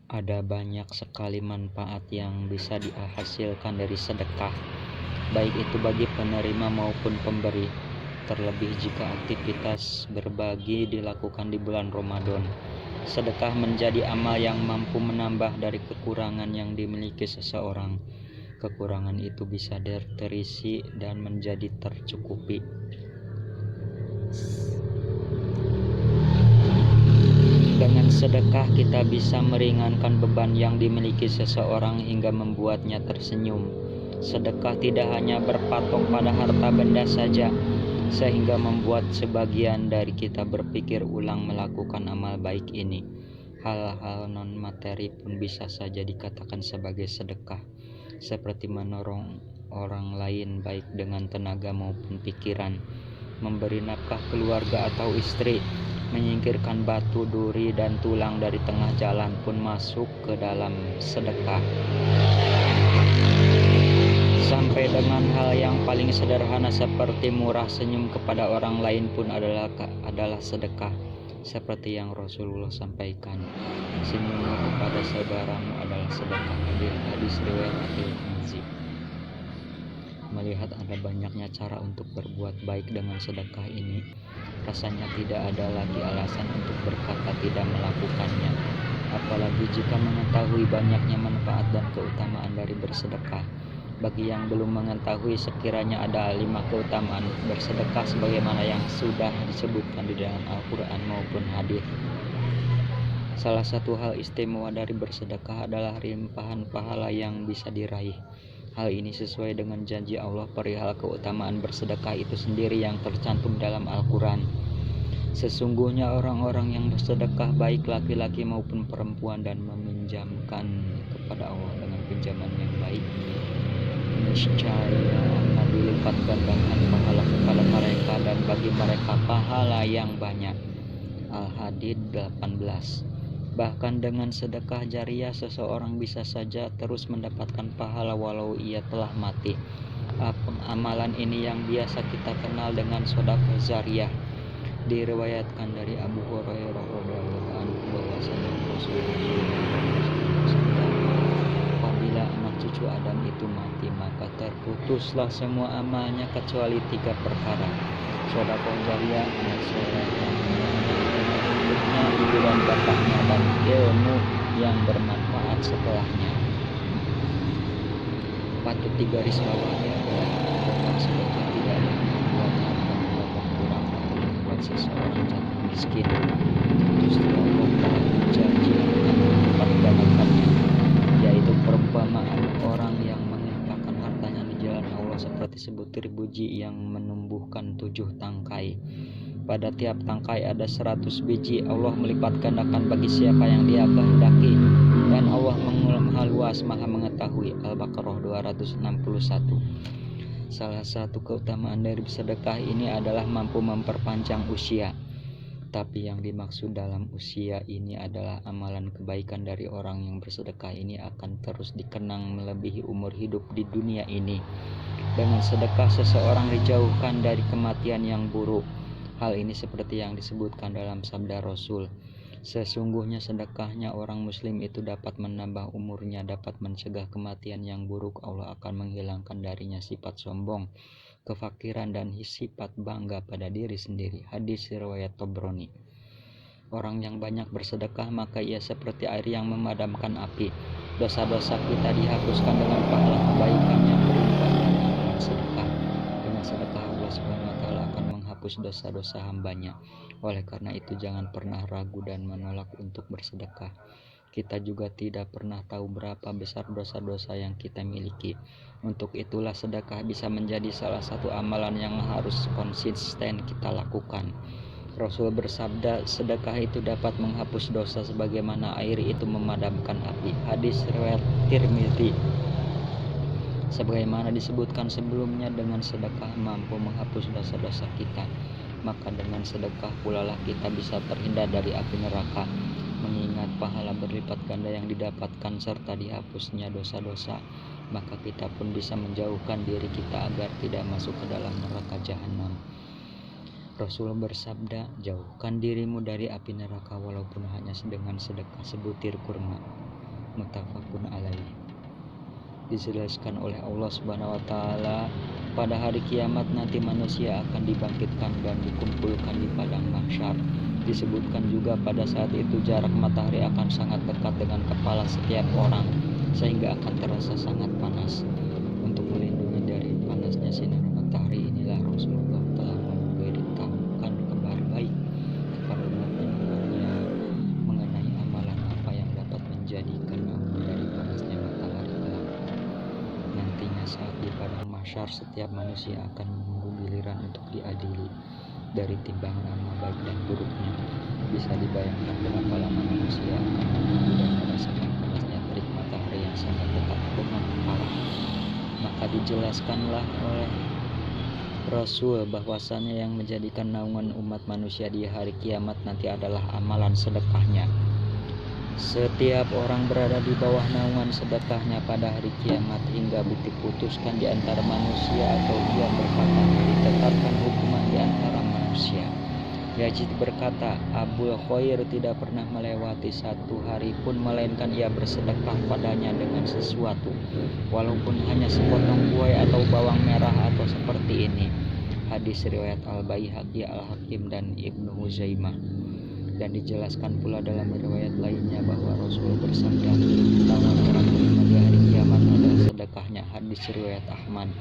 Ada banyak sekali manfaat yang bisa dihasilkan dari sedekah, baik itu bagi penerima maupun pemberi. Terlebih jika aktivitas berbagi dilakukan di bulan Ramadan. Sedekah menjadi amal yang mampu menambah dari kekurangan yang dimiliki seseorang. Kekurangan itu bisa terisi dan menjadi tercukupi. Dengan sedekah kita bisa meringankan beban yang dimiliki seseorang hingga membuatnya tersenyum. Sedekah tidak hanya berpatok pada harta benda saja, sehingga membuat sebagian dari kita berpikir ulang melakukan amal baik ini. Hal-hal non-materi pun bisa saja dikatakan sebagai sedekah, seperti menolong orang lain baik dengan tenaga maupun pikiran, memberi nafkah keluarga atau istri, menyingkirkan batu, duri, dan tulang dari tengah jalan pun masuk ke dalam sedekah. Sampai dengan hal yang paling sederhana seperti murah senyum kepada orang lain pun adalah sedekah. Seperti yang Rasulullah sampaikan, senyummu kepada saudaramu adalah sedekah. Hadis riwayat At-Tirmidzi. Melihat ada banyaknya cara untuk berbuat baik dengan sedekah ini, rasanya tidak ada lagi alasan untuk berkata tidak melakukannya. Apalagi jika mengetahui banyaknya manfaat dan keutamaan dari bersedekah. Bagi yang belum mengetahui, sekiranya ada 5 keutamaan bersedekah sebagaimana yang sudah disebutkan di dalam Al-Quran maupun hadis. Salah satu hal istimewa dari bersedekah adalah limpahan pahala yang bisa diraih. Hal ini sesuai dengan janji Allah perihal keutamaan bersedekah itu sendiri yang tercantum dalam Al-Quran. Sesungguhnya orang-orang yang bersedekah baik laki-laki maupun perempuan dan meminjamkan kepada Allah dengan pinjaman yang baik, niscaya akan dilipat gandakan pahala kepada mereka dan bagi mereka pahala yang banyak. Al-Hadid 18. Bahkan dengan sedekah jariah seseorang bisa saja terus mendapatkan pahala walau ia telah mati. Amalan ini yang biasa kita kenal dengan sedekah jariah diriwayatkan dari Abu Hurairah radhiyallahu anhu bahwasanya Rasulullah bersabda, apabila anak cucu Adam itu mati, maka terputuslah semua amalnya kecuali 3 perkara: sedekah jariah, anak soleh untuknya, ibu dan bapaknya, dan ilmu yang bermanfaat setelahnya. Patut digarisbawahi adalah tentang sedekah tidak membuat harta kita berkurang atau membuat seseorang jatuh miskin. Justru Allah telah berjanji akan melipat gandakannya, yaitu perumpamaan orang yang menginfakkan hartanya di jalan Allah seperti sebutir biji yang menumbuhkan 7 tangkai. Pada tiap tangkai ada 100 biji. Allah melipat gandakan bagi siapa yang Dia kehendaki, dan Allah Maha Luas, Maha Mengetahui. Al-Baqarah 261. Salah satu keutamaan dari sedekah ini adalah mampu memperpanjang usia. Tapi yang dimaksud dalam usia ini adalah amalan kebaikan dari orang yang bersedekah ini akan terus dikenang melebihi umur hidup di dunia ini. Dengan sedekah seseorang dijauhkan dari kematian yang buruk. Hal ini seperti yang disebutkan dalam sabda Rasul, sesungguhnya sedekahnya orang muslim itu dapat menambah umurnya, dapat mencegah kematian yang buruk. Allah akan menghilangkan darinya sifat sombong, kefakiran, dan sifat bangga pada diri sendiri. Hadis riwayat Tabrani. Orang yang banyak bersedekah maka ia seperti air yang memadamkan api. Dosa-dosa kita dihapuskan dengan pahala kebaikan yang berlimpah dari amalan sedekah. Dengan sedekah Allah Subhanahu wa taala akan menghapus dosa-dosa hambanya. Oleh karena itu jangan pernah ragu dan menolak untuk bersedekah. Kita juga tidak pernah tahu berapa besar dosa-dosa yang kita miliki. Untuk itulah sedekah bisa menjadi salah satu amalan yang harus konsisten kita lakukan. Rasul bersabda, sedekah itu dapat menghapus dosa sebagaimana air itu memadamkan api. Hadis riwayat Tirmidzi. Sebagaimana disebutkan sebelumnya, dengan sedekah mampu menghapus dosa-dosa kita. Maka dengan sedekah pula lah kita bisa terhindar dari api neraka. Mengingat pahala berlipat ganda yang didapatkan serta dihapusnya dosa-dosa, maka kita pun bisa menjauhkan diri kita agar tidak masuk ke dalam neraka jahanam. Rasul bersabda, jauhkan dirimu dari api neraka walaupun hanya dengan sedekah sebutir kurma. Muttafaqun alaih. Dijelaskan oleh Allah Subhanahu wa taala, pada hari kiamat nanti manusia akan dibangkitkan dan dikumpulkan di padang mahsyar. Disebutkan juga pada saat itu jarak matahari akan sangat dekat dengan kepala setiap orang sehingga akan terasa sangat panas. Untuk melindungi dari panasnya sinar matahari inilah Rasulullah telah memberitahukan kabar baik kepada umatnya mengenai amalan apa yang dapat menjadikan aman dari panasnya matahari kelak. Nantinya saat di padang mahsyar setiap manusia akan menunggu giliran untuk diadili dari timbangan amal baik dan buruknya. Bisa dibayangkan berapa lama manusia akan menunggu dan merasakan panasnya terik matahari yang sangat dekat dengan kepala. Maka dijelaskanlah oleh Rasul bahwasannya yang menjadikan naungan umat manusia di hari kiamat nanti adalah amalan sedekahnya. Setiap orang berada di bawah naungan sedekahnya pada hari kiamat hingga diputuskan di antara manusia atau dia berkata ditetapkan hukuman di antara manusia. Yazid berkata, Abul Khair tidak pernah melewati satu hari pun melainkan ia bersedekah padanya dengan sesuatu, walaupun hanya sepotong buah atau bawang merah atau seperti ini. Hadis riwayat Al-Baihaqi, Al-Hakim dan Ibnu Huzaimah. Dan dijelaskan pula dalam riwayat lainnya bahwa Rasul bersabda, naungan orang beriman di hari kiamat adalah sedekahnya. Hadis riwayat Ahmad.